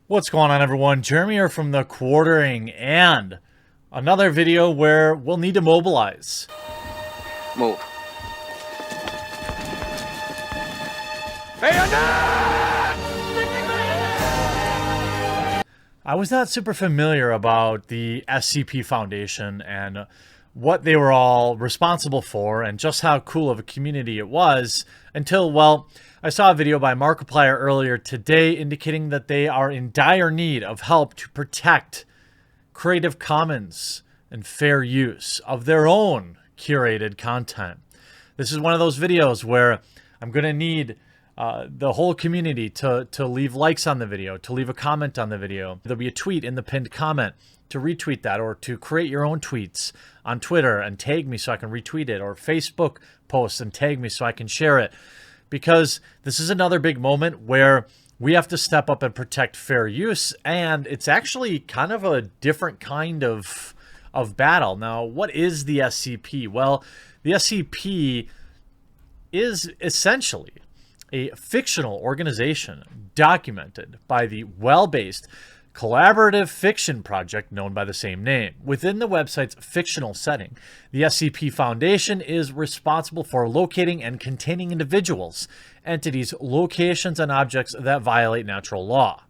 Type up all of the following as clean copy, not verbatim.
What's going on, everyone? Jeremy here from the Quartering, and another video where we'll need to mobilize. Move. I was not super familiar about the SCP Foundation and what they were all responsible for and just how cool of a community it was until, well, I saw a video by Markiplier earlier today indicating that they are in dire need of help to protect Creative Commons and fair use of their own curated content. This is one of those videos where I'm going to need the whole community to leave likes on the video, to leave a comment on the video. There'll be a tweet in the pinned comment to retweet that, or to create your own tweets on Twitter and tag me so I can retweet it, or Facebook posts and tag me so I can share it. Because this is another big moment where we have to step up and protect fair use, and it's actually kind of a different kind of battle. Now, what is the SCP? Well, the SCP is essentially a fictional organization documented by the well-based collaborative fiction project known by the same name. Within the website's fictional setting, the SCP Foundation is responsible for locating and containing individuals, entities, locations, and objects that violate natural law,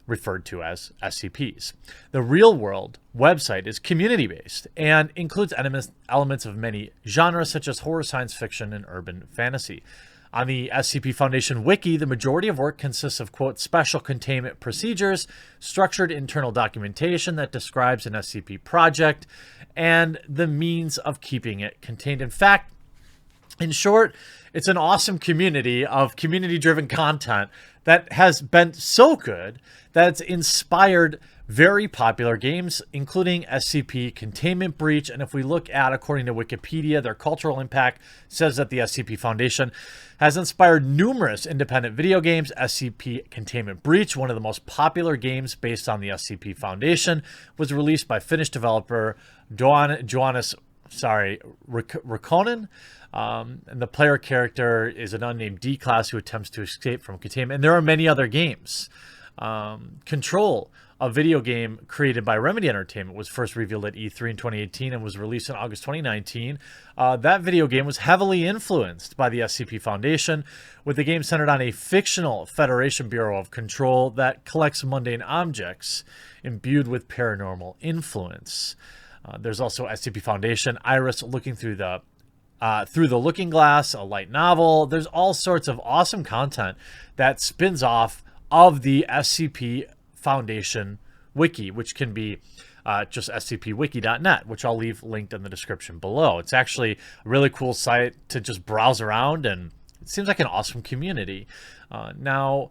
referred to as SCPs. The real-world website is community-based and includes elements of many genres such as horror, science fiction, and urban fantasy. On the SCP Foundation Wiki, the majority of work consists of, quote, special containment procedures, structured internal documentation that describes an SCP project, and the means of keeping it contained. In fact, in short, it's an awesome community of community-driven content that has been so good that it's inspired very popular games, including SCP Containment Breach. And if we look at, according to Wikipedia, their cultural impact says that the SCP Foundation has inspired numerous independent video games. SCP Containment Breach, one of the most popular games based on the SCP Foundation, was released by Finnish developer Johannes Rikkonen. And the player character is an unnamed D-class who attempts to escape from containment. And there are many other games. Control, a video game created by Remedy Entertainment, was first revealed at E3 in 2018 and was released in August 2019. That video game was heavily influenced by the SCP Foundation, with the game centered on a fictional Federation Bureau of Control that collects mundane objects imbued with paranormal influence. There's also SCP Foundation Iris Looking Through the Looking Glass, a light novel. There's all sorts of awesome content that spins off of the SCP Foundation Wiki, which can be just scpwiki.net, which I'll leave linked in the description below. It's actually a really cool site to just browse around, and it seems like an awesome community. Now,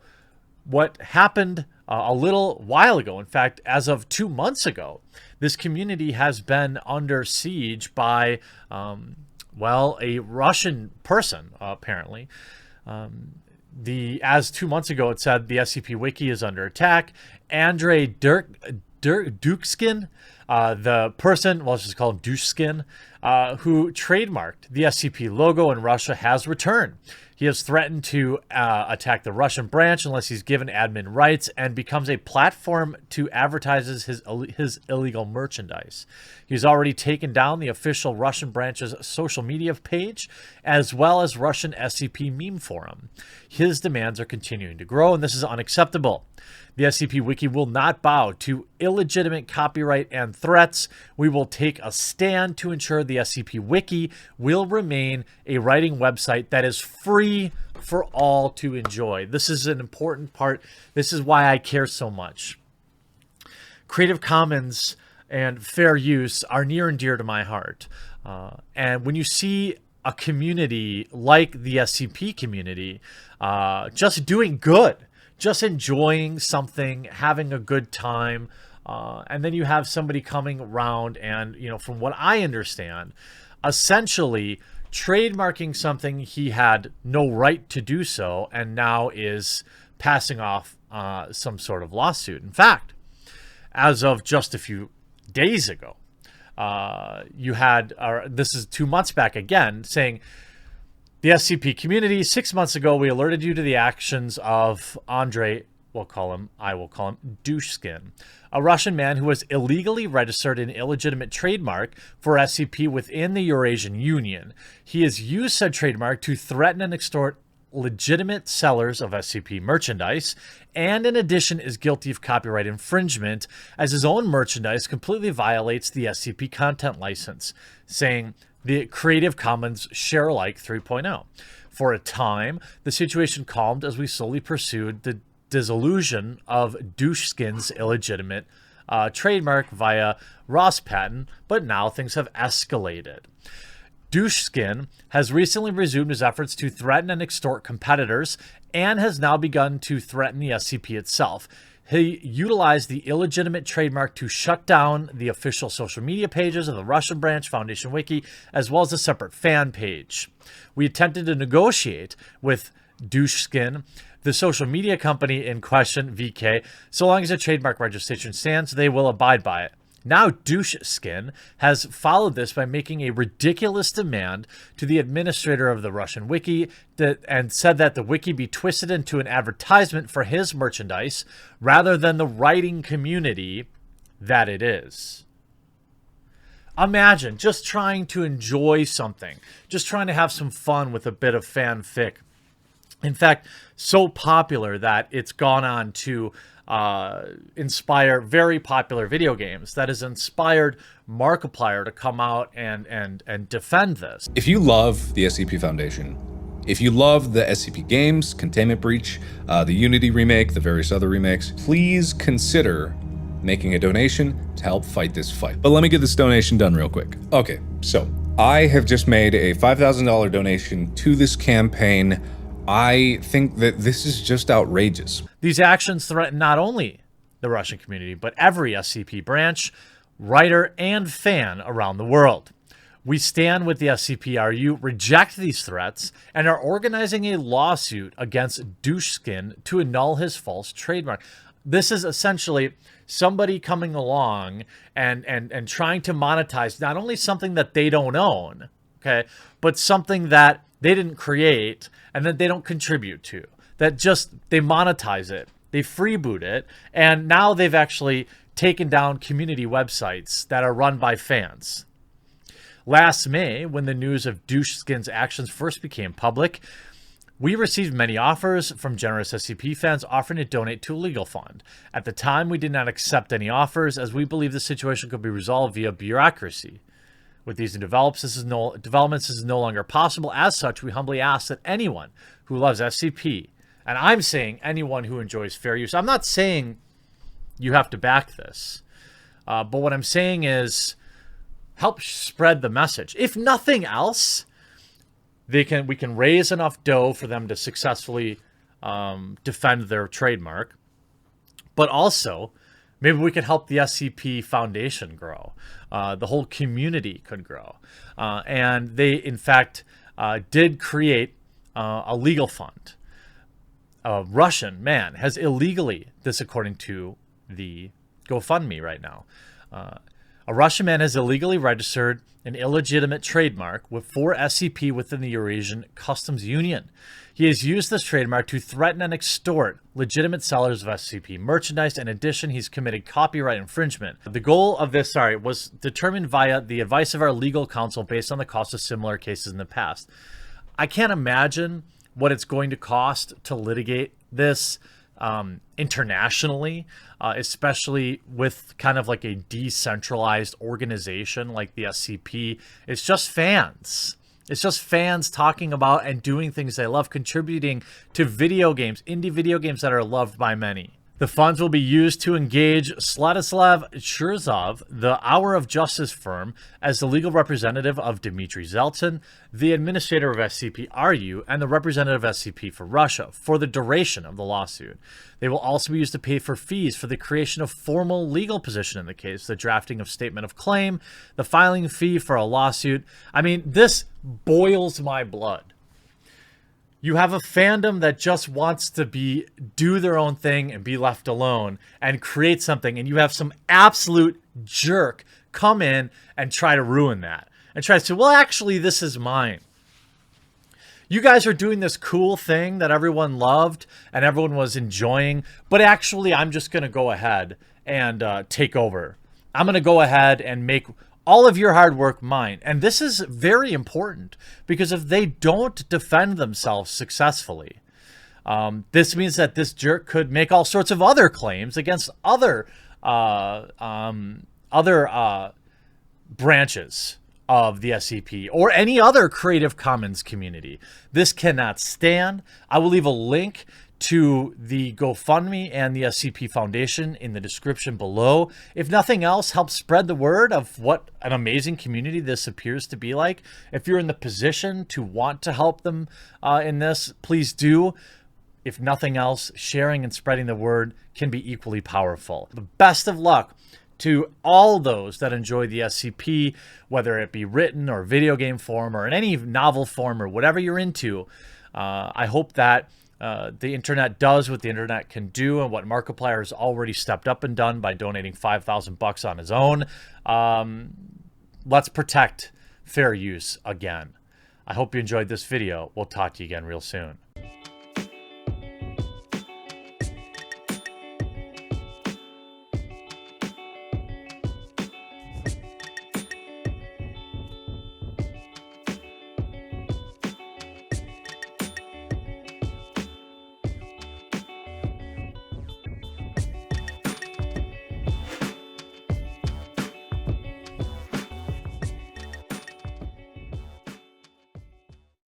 what happened a little while ago, in fact, as of 2 months ago, this community has been under siege by, a Russian person, apparently. As 2 months ago, it said the SCP Wiki is under attack. Andrei Dukskin, the person, well, let's just call him Dushkin, who trademarked the SCP logo in Russia, has returned. He has threatened to attack the Russian branch unless he's given admin rights, and becomes a platform to advertise his illegal merchandise. He's already taken down the official Russian branch's social media page, as well as Russian SCP meme forum. His demands are continuing to grow, and this is unacceptable. The SCP Wiki will not bow to illegitimate copyright and threats. We will take a stand to ensure the SCP Wiki will remain a writing website that is free for all to enjoy. This is an important part. This is why I care so much. Creative Commons and fair use are near and dear to my heart. And when you see a community like the SCP community just doing good, just enjoying something, having a good time, and then you have somebody coming around and, from what I understand, essentially trademarking something he had no right to do so, and now is passing off some sort of lawsuit. In fact, as of just a few days ago, you had, this is 2 months back again, saying, the SCP community, 6 months ago, we alerted you to the actions of Andrei I will call him Doucheskin, a Russian man who has illegally registered an illegitimate trademark for SCP within the Eurasian Union. He has used said trademark to threaten and extort legitimate sellers of SCP merchandise, and in addition is guilty of copyright infringement, as his own merchandise completely violates the SCP content license, saying the Creative Commons Share-alike 3.0. For a time, the situation calmed as we slowly pursued the dissolution of Doucheskin's illegitimate trademark via Ross patent, but now things have escalated. Doucheskin has recently resumed his efforts to threaten and extort competitors and has now begun to threaten the SCP itself. He utilized the illegitimate trademark to shut down the official social media pages of the Russian branch Foundation Wiki, as well as a separate fan page. We attempted to negotiate with Doucheskin, the social media company in question, VK. So long as the trademark registration stands, they will abide by it. Now Doucheskin has followed this by making a ridiculous demand to the administrator of the Russian wiki and said that the wiki be twisted into an advertisement for his merchandise rather than the writing community that it is. Imagine just trying to enjoy something, just trying to have some fun with a bit of fanfic. In fact, so popular that it's gone on to inspire very popular video games, that has inspired Markiplier to come out and defend this. If you love the SCP Foundation, if you love the SCP games, Containment Breach, the Unity remake, the various other remakes, please consider making a donation to help fight this fight. But let me get this donation done real quick. Okay, so I have just made a $5,000 donation to this campaign. I think that this is just outrageous. These actions threaten not only the Russian community, but every SCP branch, writer, and fan around the world. We stand with the SCP-RU, reject these threats, and are organizing a lawsuit against Doucheskin to annul his false trademark. This is essentially somebody coming along and trying to monetize not only something that they don't own, okay, but something that they didn't create and that they don't contribute to, that just they monetize it, they freeboot it, and now they've actually taken down community websites that are run by fans. Last May, when the news of Doucheskin's actions first became public, we received many offers from generous SCP fans offering to donate to a legal fund. At the time, we did not accept any offers as we believe the situation could be resolved via bureaucracy. With these developments, this is no longer possible. As such, we humbly ask that anyone who loves SCP, and I'm saying anyone who enjoys fair use, I'm not saying you have to back this, but what I'm saying is help spread the message. If nothing else, we can raise enough dough for them to successfully defend their trademark, but also maybe we could help the SCP Foundation grow. The whole community could grow. And they, in fact, did create a legal fund. A Russian man has illegally, this according to the GoFundMe right now, a Russian man has illegally registered an illegitimate trademark for SCP within the Eurasian Customs Union. He has used this trademark to threaten and extort legitimate sellers of SCP merchandise. In addition, he's committed copyright infringement. The goal of this, was determined via the advice of our legal counsel based on the cost of similar cases in the past. I can't imagine what it's going to cost to litigate this internationally, especially with kind of like a decentralized organization like the SCP. It's just fans. It's just fans talking about and doing things they love, contributing to video games, indie video games that are loved by many. The funds will be used to engage Slatislav Churzov, the Hour of Justice firm, as the legal representative of Dmitry Zeltsin, the administrator of SCP-RU, and the representative of SCP for Russia for the duration of the lawsuit. They will also be used to pay for fees for the creation of formal legal position in the case, the drafting of statement of claim, the filing fee for a lawsuit. I mean, this boils my blood. You have a fandom that just wants to do their own thing and be left alone and create something, and you have some absolute jerk come in and try to ruin that and try to say, well, actually, this is mine. You guys are doing this cool thing that everyone loved and everyone was enjoying, but actually I'm just going to go ahead and take over. I'm going to go ahead and make all of your hard work mine. And this is very important because if they don't defend themselves successfully, this means that this jerk could make all sorts of other claims against other branches of the SCP or any other Creative Commons community. This cannot stand. I will leave a link to the GoFundMe and the SCP Foundation in the description below. If nothing else, help spread the word of what an amazing community this appears to be like. If you're in the position to want to help them in this, please do. If nothing else, sharing and spreading the word can be equally powerful. The best of luck to all those that enjoy the SCP, whether it be written or video game form or in any novel form or whatever you're into. I hope that the internet does what the internet can do and what Markiplier has already stepped up and done by donating $5,000 on his own. Let's protect fair use again. I hope you enjoyed this video. We'll talk to you again real soon.